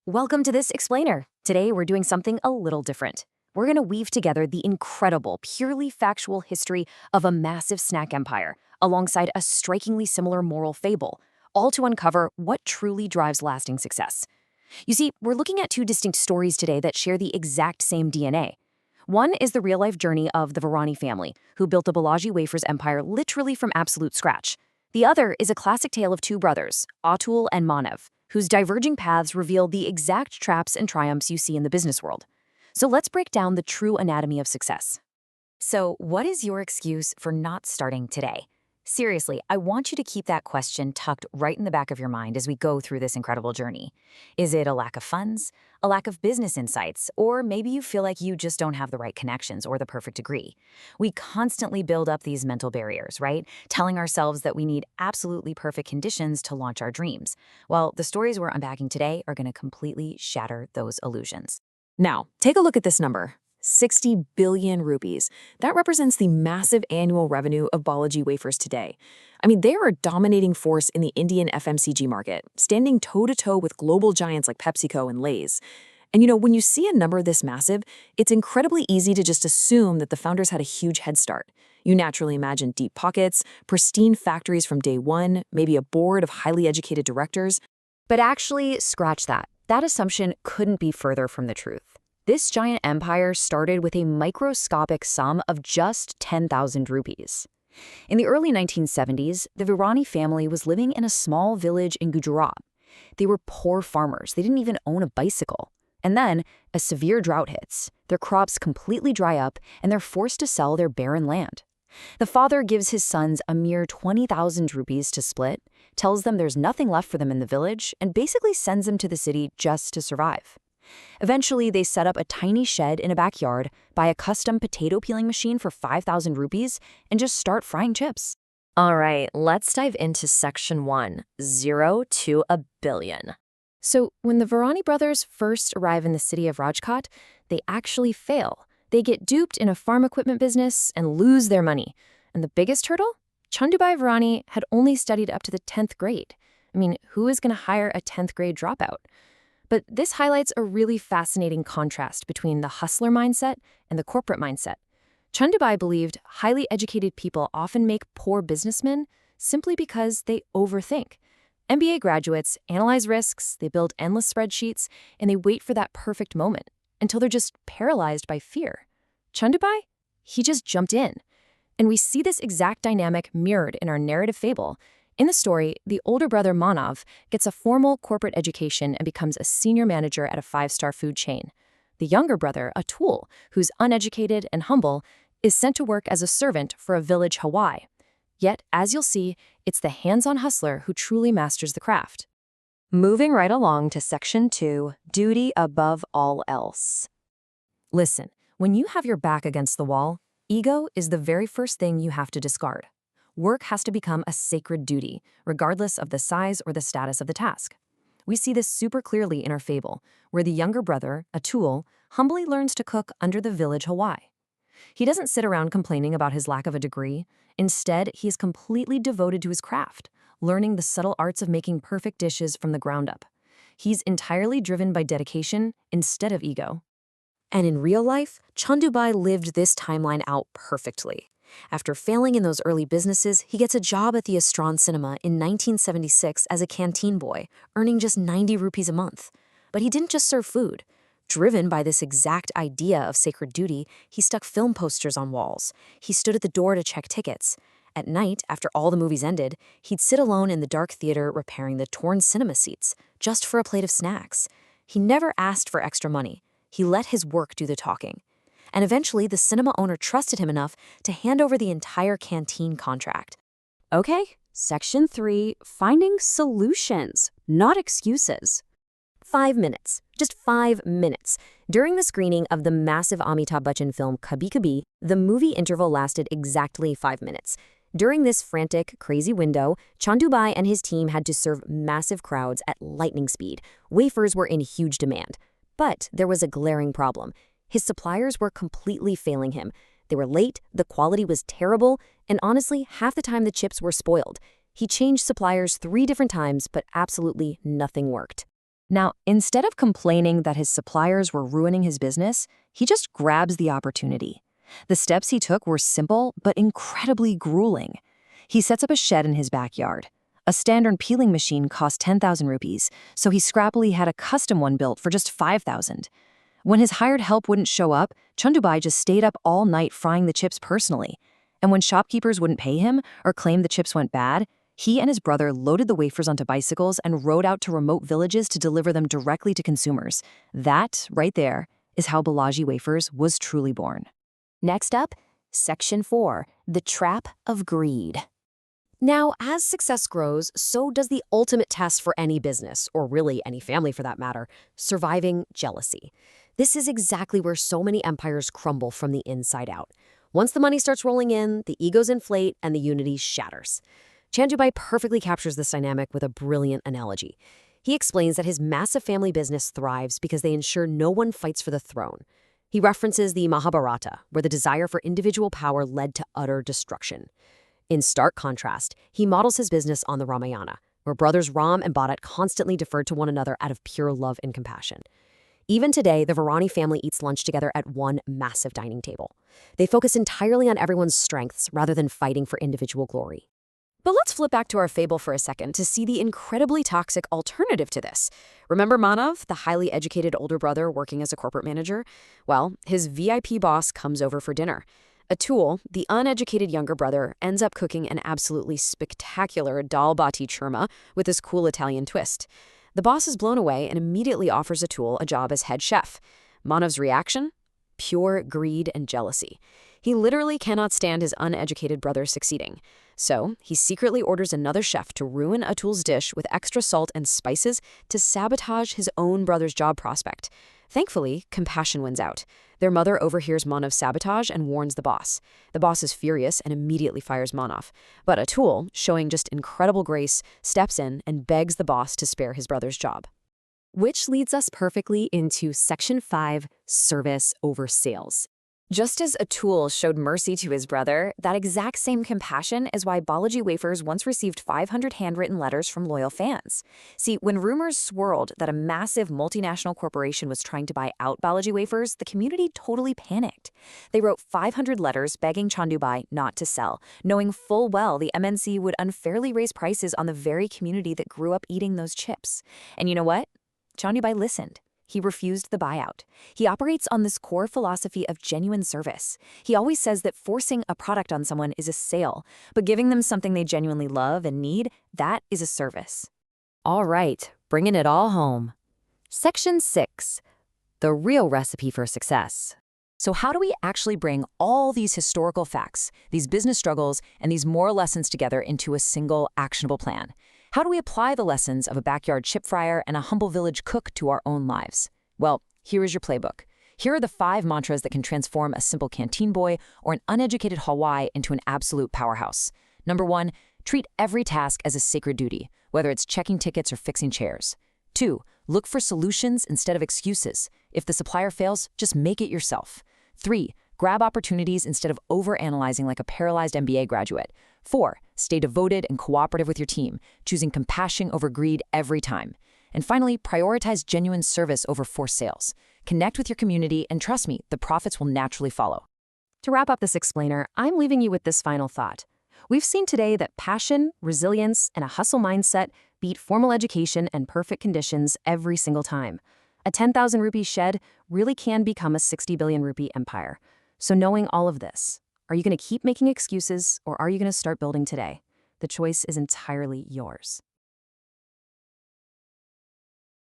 Welcome to this explainer. Today we're doing something a little different. We're going to weave together the incredible, purely factual history of a massive snack empire alongside a strikingly similar moral fable, all to uncover what truly drives lasting success. You see, we're looking at two distinct stories today that share the exact same DNA. One is the real-life journey of the Virani family, who built the Balaji Wafers empire literally from absolute scratch. The other is a classic tale of two brothers, Atul and Manav, whose diverging paths reveal the exact traps and triumphs you see in the business world. So let's break down the true anatomy of success. So, what is your excuse for not starting today? Seriously, I want you to keep that question tucked right in the back of your mind as we go through this incredible journey. Is it a lack of funds, a lack of business insights, or maybe you feel like you just don't have the right connections or the perfect degree? We constantly build up these mental barriers, right? Telling ourselves that we need absolutely perfect conditions to launch our dreams. Well, the stories we're unpacking today are going to completely shatter those illusions. Now, take a look at this number. 60 billion rupees. That represents the massive annual revenue of Balaji Wafers today. I mean, they are a dominating force in the Indian FMCG market, standing toe-to-toe with global giants like PepsiCo and Lay's. And when you see a number this massive, it's incredibly easy to just assume that the founders had a huge head start. You naturally imagine deep pockets, pristine factories from day one, maybe a board of highly educated directors. But actually, scratch that. That assumption couldn't be further from the truth. This giant empire started with a microscopic sum of just 10,000 rupees. In the early 1970s, the Virani family was living in a small village in Gujarat. They were poor farmers. They didn't even own a bicycle. And then, a severe drought hits. Their crops completely dry up, and they're forced to sell their barren land. The father gives his sons a mere 20,000 rupees to split, tells them there's nothing left for them in the village, and basically sends them to the city just to survive. Eventually, they set up a tiny shed in a backyard, buy a custom potato peeling machine for 5,000 rupees, and just start frying chips. All right, let's dive into section 1, 0 to a billion. So, when the Virani brothers first arrive in the city of Rajkot, they actually fail. They get duped in a farm equipment business and lose their money. And the biggest hurdle? Chandubai Virani had only studied up to the 10th grade. I mean, who is going to hire a 10th grade dropout? But this highlights a really fascinating contrast between the hustler mindset and the corporate mindset. Chandubai believed highly educated people often make poor businessmen simply because they overthink. MBA graduates analyze risks, they build endless spreadsheets, and they wait for that perfect moment until they're just paralyzed by fear. Chandubai? He just jumped in. And we see this exact dynamic mirrored in our narrative fable. In the story, the older brother Manav gets a formal corporate education and becomes a senior manager at a 5-star food chain. The younger brother, Atul, who's uneducated and humble, is sent to work as a servant for a village Hawaii. Yet, as you'll see, it's the hands-on hustler who truly masters the craft. Moving right along to section 2, duty above all else. Listen, when you have your back against the wall, ego is the very first thing you have to discard. Work has to become a sacred duty, regardless of the size or the status of the task. We see this super clearly in our fable, where the younger brother, Atul, humbly learns to cook under the village Hawaii. He doesn't sit around complaining about his lack of a degree. Instead, he is completely devoted to his craft, learning the subtle arts of making perfect dishes from the ground up. He's entirely driven by dedication instead of ego. And in real life, Chandubai lived this timeline out perfectly. After failing in those early businesses, he gets a job at the Astron Cinema in 1976 as a canteen boy, earning just 90 rupees a month. But he didn't just serve food. Driven by this exact idea of sacred duty, he stuck film posters on walls. He stood at the door to check tickets. At night, after all the movies ended, he'd sit alone in the dark theater repairing the torn cinema seats, just for a plate of snacks. He never asked for extra money. He let his work do the talking. And eventually, the cinema owner trusted him enough to hand over the entire canteen contract. Okay, section 3, finding solutions, not excuses. 5 minutes. Just 5 minutes. During the screening of the massive Amitabh Bachchan film Kabhi Kabhi, the movie interval lasted exactly 5 minutes. During this frantic, crazy window, Chandubai and his team had to serve massive crowds at lightning speed. Wafers were in huge demand. But there was a glaring problem. His suppliers were completely failing him. They were late, the quality was terrible, and honestly, half the time the chips were spoiled. He changed suppliers 3 different times, but absolutely nothing worked. Now, instead of complaining that his suppliers were ruining his business, he just grabs the opportunity. The steps he took were simple but incredibly grueling. He sets up a shed in his backyard. A standard peeling machine cost 10,000 rupees, so he scrappily had a custom one built for just 5,000. When his hired help wouldn't show up, Chandubai just stayed up all night frying the chips personally. And when shopkeepers wouldn't pay him or claimed the chips went bad, he and his brother loaded the wafers onto bicycles and rode out to remote villages to deliver them directly to consumers. That, right there, is how Balaji Wafers was truly born. Next up, Section 4, the trap of greed. Now, as success grows, so does the ultimate test for any business, or really any family for that matter, surviving jealousy. This is exactly where so many empires crumble from the inside out. Once the money starts rolling in, the egos inflate and the unity shatters. Chandubai perfectly captures this dynamic with a brilliant analogy. He explains that his massive family business thrives because they ensure no one fights for the throne. He references the Mahabharata, where the desire for individual power led to utter destruction. In stark contrast, he models his business on the Ramayana, where brothers Ram and Bharat constantly deferred to one another out of pure love and compassion. Even today, the Varani family eats lunch together at one massive dining table. They focus entirely on everyone's strengths rather than fighting for individual glory. But let's flip back to our fable for a second to see the incredibly toxic alternative to this. Remember Manav, the highly educated older brother working as a corporate manager? Well, his VIP boss comes over for dinner. Atul, the uneducated younger brother, ends up cooking an absolutely spectacular dal bati churma with this cool Italian twist. The boss is blown away and immediately offers Atul a job as head chef. Manav's reaction? Pure greed and jealousy. He literally cannot stand his uneducated brother succeeding. So, he secretly orders another chef to ruin Atul's dish with extra salt and spices to sabotage his own brother's job prospect. Thankfully, compassion wins out. Their mother overhears Manav's sabotage and warns the boss. The boss is furious and immediately fires Manav. But Atul, showing just incredible grace, steps in and begs the boss to spare his brother's job. Which leads us perfectly into Section 5, service over sales. Just as Atul showed mercy to his brother, that exact same compassion is why Balaji Wafers once received 500 handwritten letters from loyal fans. See, when rumors swirled that a massive multinational corporation was trying to buy out Balaji Wafers, the community totally panicked. They wrote 500 letters begging Chandubai not to sell, knowing full well the MNC would unfairly raise prices on the very community that grew up eating those chips. And you know what? Chandubai listened. He refused the buyout. He operates on this core philosophy of genuine service. He always says that forcing a product on someone is a sale, but giving them something they genuinely love and need, that is a service. All right, bringing it all home. Section 6, the real recipe for success. So how do we actually bring all these historical facts, these business struggles, and these moral lessons together into a single actionable plan? How do we apply the lessons of a backyard chip fryer and a humble village cook to our own lives? Well, here is your playbook. Here are the 5 mantras that can transform a simple canteen boy or an uneducated Hawaii into an absolute powerhouse. Number 1, treat every task as a sacred duty, whether it's checking tickets or fixing chairs. 2, look for solutions instead of excuses. If the supplier fails, just make it yourself. 3, grab opportunities instead of overanalyzing like a paralyzed MBA graduate. 4, stay devoted and cooperative with your team, choosing compassion over greed every time. And finally, prioritize genuine service over forced sales. Connect with your community, and trust me, the profits will naturally follow. To wrap up this explainer, I'm leaving you with this final thought. We've seen today that passion, resilience, and a hustle mindset beat formal education and perfect conditions every single time. A 10,000 rupee shed really can become a 60 billion rupee empire. So knowing all of this, are you going to keep making excuses, or are you going to start building today? The choice is entirely yours.